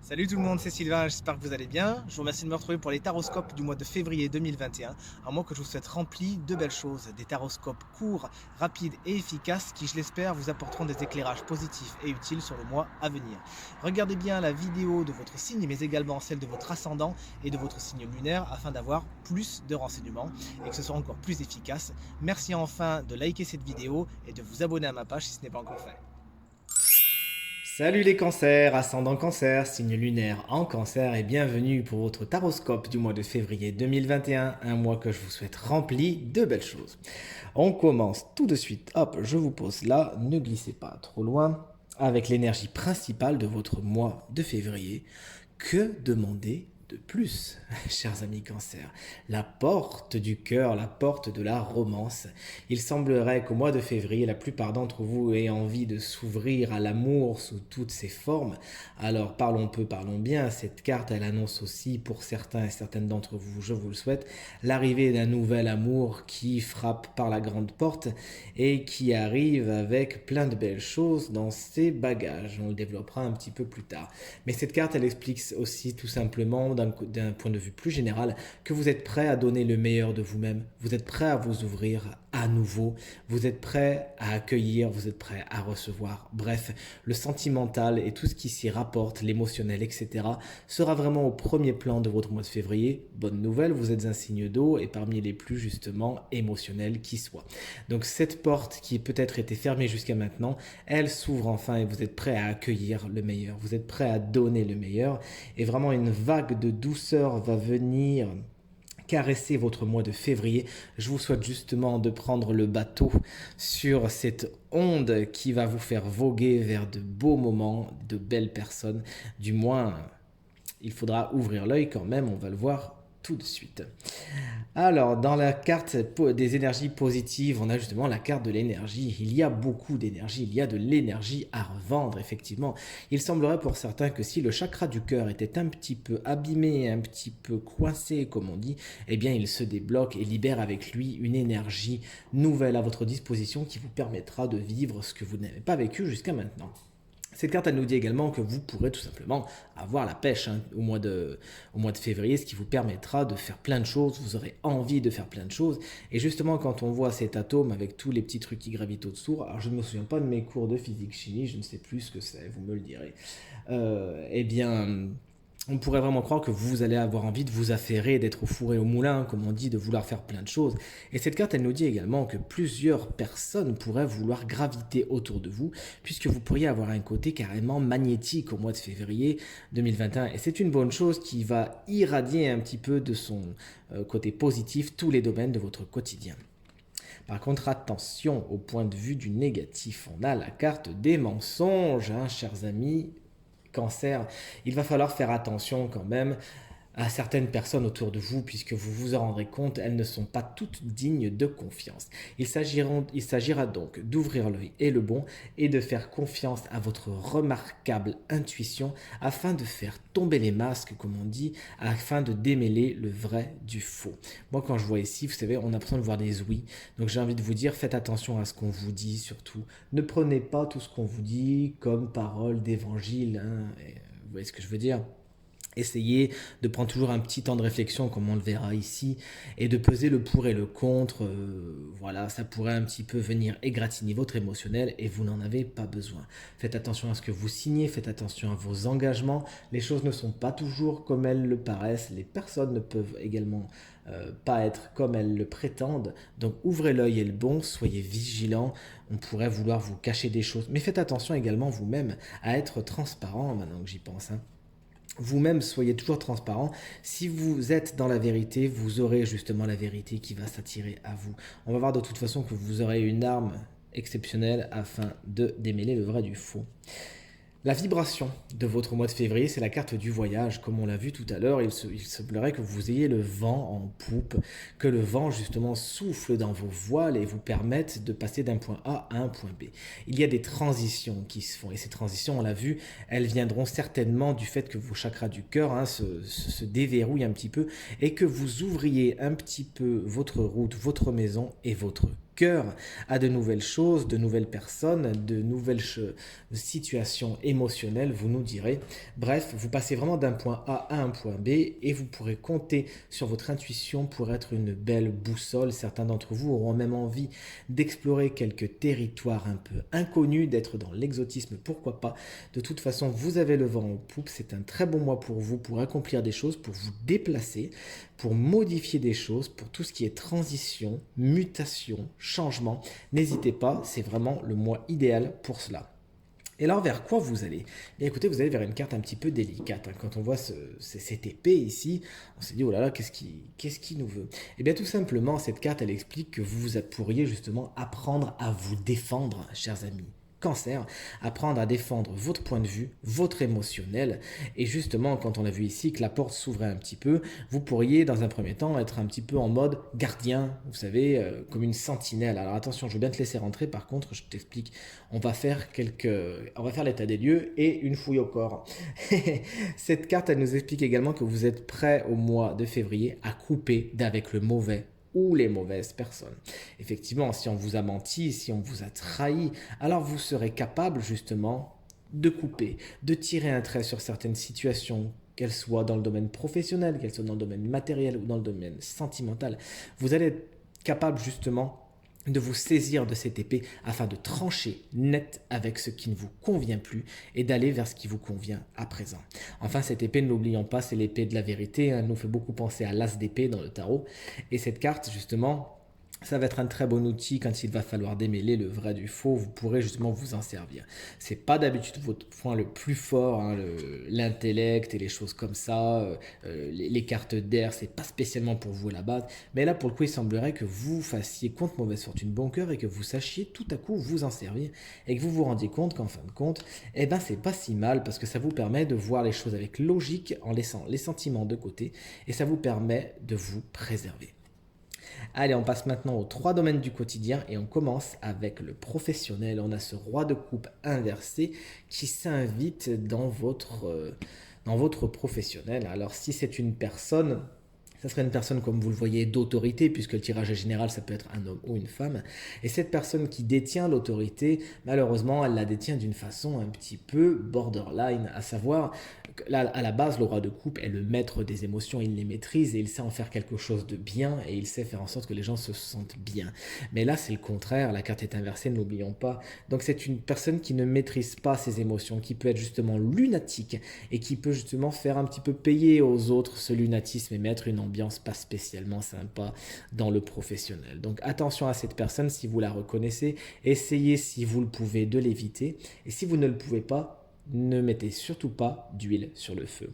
Salut tout le monde, c'est Sylvain, j'espère que vous allez bien. Je vous remercie de me retrouver pour les taroscopes du mois de février 2021, un mois que je vous souhaite rempli de belles choses, des taroscopes courts, rapides et efficaces qui, je l'espère, vous apporteront des éclairages positifs et utiles sur le mois à venir. Regardez bien la vidéo de votre signe, mais également celle de votre ascendant et de votre signe lunaire afin d'avoir plus de renseignements et que ce soit encore plus efficace. Merci enfin de liker cette vidéo et de vous abonner à ma page si ce n'est pas encore fait. Salut les cancers, ascendant cancer, signe lunaire en cancer et bienvenue pour votre taroscope du mois de février 2021, un mois que je vous souhaite rempli de belles choses. On commence tout de suite, hop, je vous pose là, ne glissez pas trop loin, avec l'énergie principale de votre mois de février. Que demander de plus, chers amis cancer? La porte du cœur, la porte de la romance. Il semblerait qu'au mois de février, la plupart d'entre vous aient envie de s'ouvrir à l'amour sous toutes ses formes. Alors parlons peu, parlons bien. Cette carte, elle annonce aussi pour certains et certaines d'entre vous, je vous le souhaite, l'arrivée d'un nouvel amour qui frappe par la grande porte et qui arrive avec plein de belles choses dans ses bagages. On le développera un petit peu plus tard. Mais cette carte, elle explique aussi tout simplement d'un point de vue plus général que vous êtes prêt à donner le meilleur de vous-même, vous êtes prêt à vous ouvrir à nouveau, vous êtes prêt à accueillir, vous êtes prêt à recevoir. Bref, le sentimental et tout ce qui s'y rapporte, l'émotionnel, etc., sera vraiment au premier plan de votre mois de février. Bonne nouvelle, vous êtes un signe d'eau et parmi les plus justement émotionnels qui soient. Donc cette porte qui peut-être été fermée jusqu'à maintenant, elle s'ouvre enfin et vous êtes prêt à accueillir le meilleur, vous êtes prêt à donner le meilleur et vraiment une vague de douceur va venir caresser votre mois de février. Je vous souhaite justement de prendre le bateau sur cette onde qui va vous faire voguer vers de beaux moments, de belles personnes. Du moins, il faudra ouvrir l'œil quand même, on va le voir tout de suite. Alors, dans la carte des énergies positives, on a justement la carte de l'énergie. Il y a beaucoup d'énergie, il y a de l'énergie à revendre, effectivement. Il semblerait pour certains que si le chakra du cœur était un petit peu abîmé, un petit peu coincé, comme on dit, eh bien, il se débloque et libère avec lui une énergie nouvelle à votre disposition qui vous permettra de vivre ce que vous n'avez pas vécu jusqu'à maintenant. Cette carte, elle nous dit également que vous pourrez tout simplement avoir la pêche au mois de février, ce qui vous permettra de faire plein de choses, vous aurez envie de faire plein de choses. Et justement, quand on voit cet atome avec tous les petits trucs qui gravitent autour, alors je ne me souviens pas de mes cours de physique-chimie, je ne sais plus ce que c'est, vous me le direz. Eh bien, on pourrait vraiment croire que vous allez avoir envie de vous affairer, d'être au four et au moulin, comme on dit, de vouloir faire plein de choses. Et cette carte, elle nous dit également que plusieurs personnes pourraient vouloir graviter autour de vous, puisque vous pourriez avoir un côté carrément magnétique au mois de février 2021. Et c'est une bonne chose qui va irradier un petit peu de son côté positif tous les domaines de votre quotidien. Par contre, attention au point de vue du négatif. On a la carte des mensonges, hein, chers amis. Cancer, il va falloir faire attention quand même à certaines personnes autour de vous, puisque vous vous en rendrez compte, elles ne sont pas toutes dignes de confiance. Il s'agira donc d'ouvrir l'œil et le bon et de faire confiance à votre remarquable intuition afin de faire tomber les masques, comme on dit, afin de démêler le vrai du faux. Moi, quand je vois ici, vous savez, on a l'impression de voir des ouïes. Donc j'ai envie de vous dire, faites attention à ce qu'on vous dit surtout. Ne prenez pas tout ce qu'on vous dit comme parole d'évangile. Hein, vous voyez ce que je veux dire? Essayez de prendre toujours un petit temps de réflexion, comme on le verra ici, et de peser le pour et le contre. Voilà, ça pourrait un petit peu venir égratigner votre émotionnel et vous n'en avez pas besoin. Faites attention à ce que vous signez, faites attention à vos engagements. Les choses ne sont pas toujours comme elles le paraissent. Les personnes ne peuvent également pas être comme elles le prétendent. Donc ouvrez l'œil et le bon, soyez vigilants. On pourrait vouloir vous cacher des choses. Mais faites attention également vous-même à être transparent, maintenant que j'y pense. Hein. Vous-même, soyez toujours transparent. Si vous êtes dans la vérité, vous aurez justement la vérité qui va s'attirer à vous. On va voir de toute façon que vous aurez une arme exceptionnelle afin de démêler le vrai du faux. La vibration de votre mois de février, c'est la carte du voyage. Comme on l'a vu tout à l'heure, il semblerait que vous ayez le vent en poupe, que le vent justement souffle dans vos voiles et vous permette de passer d'un point A à un point B. Il y a des transitions qui se font et ces transitions, on l'a vu, elles viendront certainement du fait que vos chakras du cœur se déverrouillent un petit peu et que vous ouvriez un petit peu votre route, votre maison et votre cœur à de nouvelles choses, de nouvelles personnes, de nouvelles situations émotionnelles, vous nous direz. Bref, vous passez vraiment d'un point A à un point B et vous pourrez compter sur votre intuition pour être une belle boussole. Certains d'entre vous auront même envie d'explorer quelques territoires un peu inconnus, d'être dans l'exotisme, pourquoi pas. De toute façon, vous avez le vent en poupe, c'est un très bon mois pour vous, pour accomplir des choses, pour vous déplacer, pour modifier des choses, pour tout ce qui est transition, mutation, changement. N'hésitez pas, c'est vraiment le mois idéal pour cela. Et alors, vers quoi vous allez? Bien, écoutez, vous allez vers une carte un petit peu délicate. Quand on voit cette épée ici, on s'est dit, oh là là, qu'est-ce qui nous veut? Eh bien, tout simplement, cette carte, elle explique que vous pourriez justement apprendre à vous défendre, chers amis. Cancer, apprendre à défendre votre point de vue, votre émotionnel. Et justement, quand on a vu ici que la porte s'ouvrait un petit peu, vous pourriez dans un premier temps être un petit peu en mode gardien, vous savez, comme une sentinelle. Alors attention, je veux bien te laisser rentrer, par contre, je t'explique, on va faire l'état des lieux et une fouille au corps. Cette carte, elle nous explique également que vous êtes prêt au mois de février à couper d'avec le mauvais ou les mauvaises personnes. Effectivement, si on vous a menti, si on vous a trahi, alors vous serez capable justement de couper, de tirer un trait sur certaines situations, qu'elles soient dans le domaine professionnel, qu'elles soient dans le domaine matériel ou dans le domaine sentimental. Vous allez être capable justement de vous saisir de cette épée afin de trancher net avec ce qui ne vous convient plus et d'aller vers ce qui vous convient à présent. Enfin, cette épée, n'oublions pas, c'est l'épée de la vérité. Elle nous fait beaucoup penser à l'as d'épée dans le tarot. Et cette carte, justement, ça va être un très bon outil quand il va falloir démêler le vrai du faux. Vous pourrez justement vous en servir. C'est pas d'habitude votre point le plus fort, hein, l'intellect et les choses comme ça. Les cartes d'air, c'est pas spécialement pour vous à la base. Mais là, pour le coup, il semblerait que vous fassiez contre mauvaise fortune bon cœur et que vous sachiez tout à coup vous en servir et que vous vous rendiez compte qu'en fin de compte, eh ben, c'est pas si mal parce que ça vous permet de voir les choses avec logique en laissant les sentiments de côté et ça vous permet de vous préserver. Allez, on passe maintenant aux 3 domaines du quotidien et on commence avec le professionnel. On a ce roi de coupe inversé qui s'invite dans votre professionnel. Alors si c'est une personne, ça serait une personne, comme vous le voyez, d'autorité, puisque le tirage général, ça peut être un homme ou une femme. Et cette personne qui détient l'autorité, malheureusement, elle la détient d'une façon un petit peu borderline, à savoir, là, à la base, le roi de coupe est le maître des émotions, il les maîtrise et il sait en faire quelque chose de bien et il sait faire en sorte que les gens se sentent bien. Mais là, c'est le contraire, la carte est inversée, n'oublions pas. Donc c'est une personne qui ne maîtrise pas ses émotions, qui peut être justement lunatique et qui peut justement faire un petit peu payer aux autres ce lunatisme et mettre une ambiance pas spécialement sympa dans le professionnel. Donc attention à cette personne, si vous la reconnaissez, essayez si vous le pouvez de l'éviter et si vous ne le pouvez pas, ne mettez surtout pas d'huile sur le feu.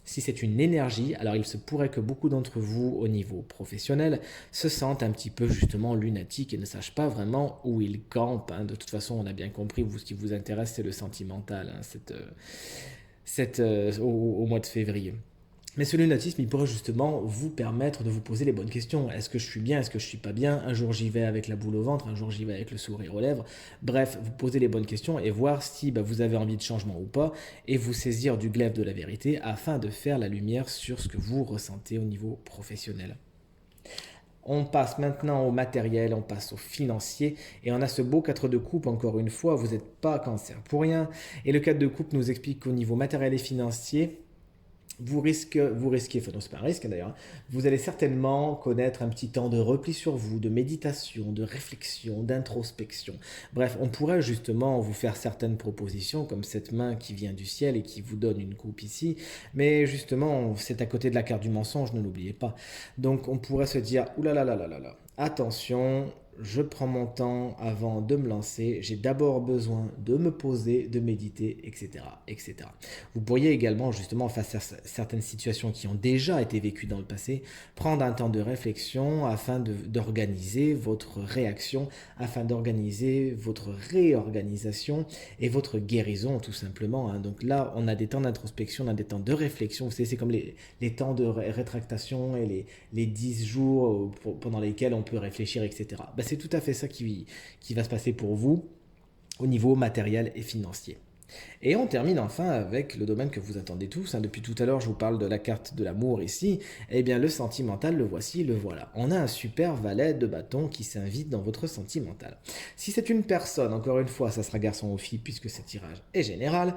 Si c'est une énergie, alors il se pourrait que beaucoup d'entre vous au niveau professionnel se sentent un petit peu justement lunatiques et ne sachent pas vraiment où ils campent. De toute façon, on a bien compris, ce qui vous intéresse, c'est le sentimental au mois de février. Mais ce lunatisme, il pourrait justement vous permettre de vous poser les bonnes questions. Est-ce que je suis bien? Est-ce que je suis pas bien? Un jour j'y vais avec la boule au ventre, un jour j'y vais avec le sourire aux lèvres. Bref, vous posez les bonnes questions et voir si vous avez envie de changement ou pas et vous saisir du glaive de la vérité afin de faire la lumière sur ce que vous ressentez au niveau professionnel. On passe maintenant au matériel, on passe au financier et on a ce beau 4 de coupe, encore une fois, vous n'êtes pas cancer pour rien. Et le 4 de coupe nous explique qu'au niveau matériel et financier, vous risquez, enfin non c'est pas un risque d'ailleurs, vous allez certainement connaître un petit temps de repli sur vous, de méditation, de réflexion, d'introspection. Bref, on pourrait justement vous faire certaines propositions comme cette main qui vient du ciel et qui vous donne une coupe ici, mais justement c'est à côté de la carte du mensonge, ne l'oubliez pas. Donc on pourrait se dire, oulala, attention, je prends mon temps avant de me lancer, j'ai d'abord besoin de me poser, de méditer, etc., etc. Vous pourriez également, justement, face à certaines situations qui ont déjà été vécues dans le passé, prendre un temps de réflexion afin d'organiser votre réaction, afin d'organiser votre réorganisation et votre guérison, tout simplement. Donc là, on a des temps d'introspection, on a des temps de réflexion. Vous savez, c'est comme les temps de rétractation et les 10 jours pendant lesquels on peut réfléchir, etc. C'est tout à fait ça qui va se passer pour vous au niveau matériel et financier. Et on termine enfin avec le domaine que vous attendez tous, hein. Depuis tout à l'heure, je vous parle de la carte de l'amour ici. Eh bien, le sentimental, le voici, le voilà. On a un super valet de bâton qui s'invite dans votre sentimental. Si c'est une personne, encore une fois, ça sera garçon ou fille puisque ce tirage est général.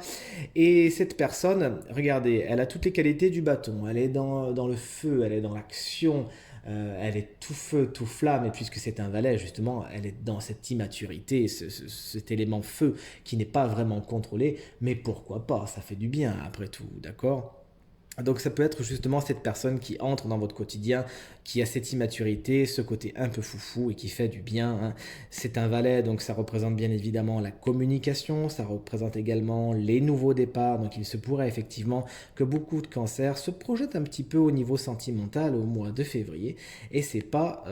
Et cette personne, regardez, elle a toutes les qualités du bâton. Elle est dans le feu, elle est dans l'action, elle est tout feu, tout flamme, et puisque c'est un valet, justement, elle est dans cette immaturité, cet élément feu qui n'est pas vraiment contrôlé, mais pourquoi pas, ça fait du bien après tout, d'accord? Donc ça peut être justement cette personne qui entre dans votre quotidien, qui a cette immaturité, ce côté un peu foufou et qui fait du bien, hein. C'est un valet, donc ça représente bien évidemment la communication, ça représente également les nouveaux départs. Donc il se pourrait effectivement que beaucoup de cancers se projettent un petit peu au niveau sentimental au mois de février. Et c'est pas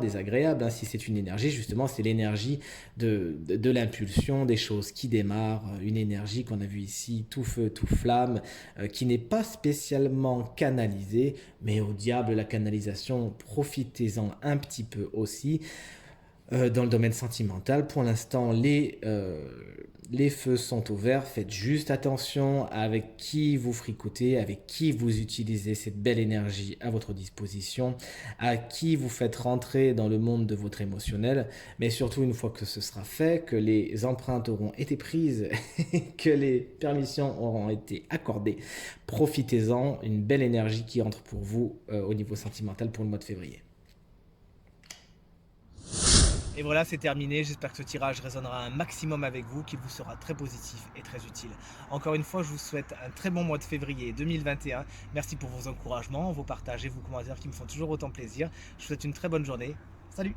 désagréable, hein. Si c'est une énergie, justement, c'est l'énergie de l'impulsion, des choses qui démarrent, une énergie qu'on a vue ici, tout feu, tout flamme, qui n'est pas spécialement canalisé, mais au diable la canalisation, profitez-en un petit peu aussi. Dans le domaine sentimental, pour l'instant, les feux sont au vert. Faites juste attention avec qui vous fricotez, avec qui vous utilisez cette belle énergie à votre disposition, à qui vous faites rentrer dans le monde de votre émotionnel. Mais surtout, une fois que ce sera fait, que les empreintes auront été prises, que les permissions auront été accordées, profitez-en. Une belle énergie qui entre pour vous au niveau sentimental pour le mois de février. Et voilà, c'est terminé. J'espère que ce tirage résonnera un maximum avec vous, qu'il vous sera très positif et très utile. Encore une fois, je vous souhaite un très bon mois de février 2021. Merci pour vos encouragements, vos partages et vos commentaires qui me font toujours autant plaisir. Je vous souhaite une très bonne journée. Salut!